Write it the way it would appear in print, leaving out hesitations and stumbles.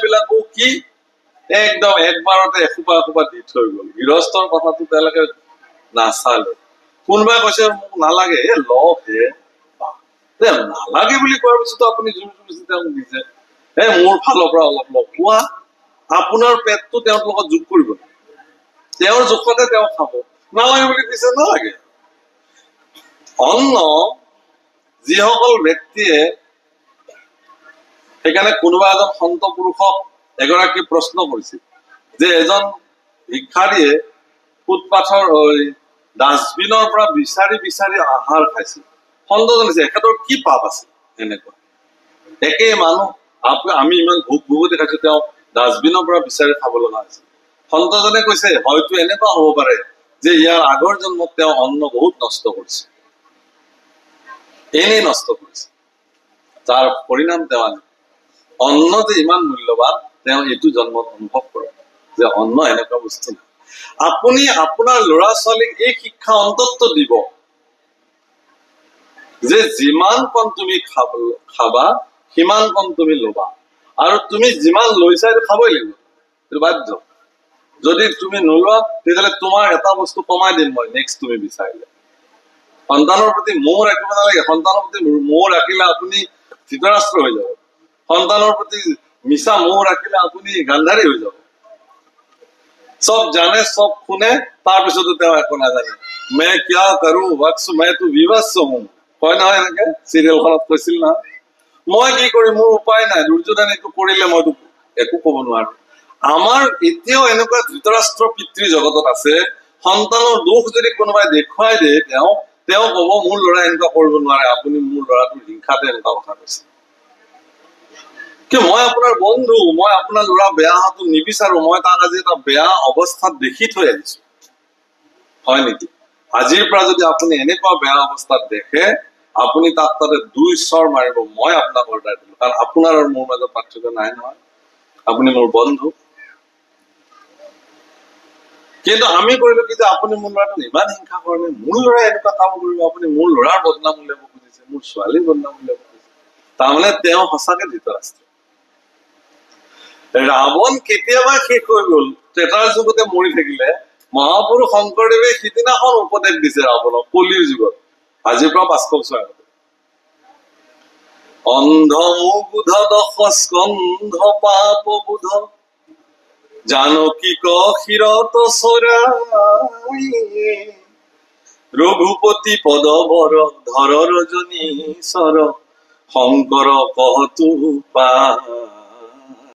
বিলাকো কি একদম একবাৰতে এসোপা এসোপা দি থৈ গল গৃহস্থৰ কথাটো তেওঁলোকে নাচালে কোনোবাই কৈছে মোক নালাগে লহে নালাগে বুলি কোৱাৰ পিছতো আপুনি জোৰ জুবিছি তেওঁক দিছে মোৰ ফালৰ পৰা অলপ লওৱা আপোনাৰ পেটটো তেওঁৰ লগত যোগ কৰিব তেওঁৰ জোখতে তেওঁ খাব নালাগে বুলি কৈছে নালাগে অন্ন যিসকল ব্যক্তিয়ে সেইকাৰণে কোনোবা এজন সন্ত পুৰুষক এগৰাকী প্ৰশ্ন কৰিছিল যে এজন ভিক্ষাৰীয়ে ফুটপাথৰ ডাষ্টবিনৰ পৰা বিচাৰি বিচাৰি আহাৰ খাইছিল সন্ত জানিছে এখেতৰ কি পাপ আছে এনেকুৱা একেই মানুহ আমি ইমান ভোক ভোগতে খাইছো তেওঁ ডাষ্টবিনৰ পৰা বিচাৰি খাব লগা হৈছে সন্তজনে কৈছে হয়তো এনেকুৱা হ'ব পাৰে যে ইয়াৰ আগৰ জন্মত তেওঁ অন্ন বহুত নষ্ট কৰিছে এনেই নষ্ট কৰিছে তাৰ পৰিণাম তেওঁ অন্ন যে ইমান মূল্যৱান তেওঁ এইটো জন্মত অনুভৱ কৰে যে অন্ন এনেকুৱা বস্তু নাই আপুনি আপোনাৰ ল'ৰা ছোৱালীক এই শিক্ষা অন্তত দিব যে যিমান কণ তুমি খাবা সিমান কণ তুমি ল'বা আৰু তুমি যিমান লৈছা এইটো খাবই লাগিব এইটো বাধ্য যদি তুমি নোলোৱা তেতিয়াহ'লে তোমাৰ এটা বস্তু কমাই দিম মই নেক্সট তুমি বিচাৰিলে সন্তানৰ প্ৰতি মোহ ৰাখিব নালাগে সন্তানৰ প্ৰতি মোহ ৰাখিলে আপুনি ধৃতৰাষ্ট্ৰ হৈ যাব সন্তানৰ প্ৰতি মিছা মোহ ৰাখিলে আপুনি গান্ধাৰী হৈ যাব সব জানে সব শুনে তাৰপিছতো তেওঁ একো নাজানে মই কিয়া কৰো বক্স মই তো বিভৎস হওঁ কয় নহয় এনেকে চিৰিয়েলখনত কৈছিল না মই কি কৰিম মোৰ উপায় নাই দুৰ্যোধন এইটো কৰিলে মইতো একো ক'ব নোৱাৰো আমাৰ এতিয়াও এনেকুৱা ধৃতৰাষ্ট্ৰ পিতৃ জগতত আছে সন্তানৰ দোষ যদি কোনোবাই দেখুৱাই দিয়ে তেওঁ ক'ব মোৰ ল'ৰা এনেকুৱা কৰিব নোৱাৰে আপুনি মোৰ ল'ৰাটোৰ হিংসাতে এনেকুৱা কথা কৈছে মই আপোনাৰ বন্ধু মই আপোনাৰ ল'ৰা বেয়া হোৱাটো নিবিচাৰো মই তাক আজি এটা বেয়া অৱস্থাত দেখি থৈ আহিছো হয় নেকি আজিৰ পৰা যদি আপুনি এনেকুৱা বেয়া অৱস্থাত দেখে আপুনি তাত তাতে 2 স্বৰ মাৰিব মই আপোনাক অৰ্ডাৰ দিলো কাৰণ আপোনাৰ আৰু মোৰ মাজত পাৰ্থক্য নাই নহয় আপুনি মোৰ বন্ধু কিন্তু আমি কৰিলো কি যে আপুনি মোৰ ল'ৰাটোক ইমান হিংসা কৰে মোৰ ল'ৰাই এনেকুৱা কাম কৰিব আপুনি মোৰ ল'ৰাৰ বদনাম উলিয়াব খুজিছে মোৰ ছোৱালীৰ বদনাম উলিয়াব খুজিছে তাৰমানে তেওঁ সঁচাকে ধৃতৰাষ্ট্ৰ ৰাৱণ কেতিয়াবা শেষ হৈ গল ত্ৰেতাৰ যুগতে মৰি থাকিলে মহাপুৰুষ শংকৰদেৱে সিদিনাখন উপদেশ দিছে ৰাৱণক কলিৰ যুগত আজিৰ পৰা 500 বছৰ আগতে অন্ধ মুগ্ধ দশ স্কন্ধ পাপ বুধ জানকী ক্ষীৰত চৰাই ৰঘুপতি পদবৰ ধৰ ৰজনী চৰ শংকৰ কহতু পায়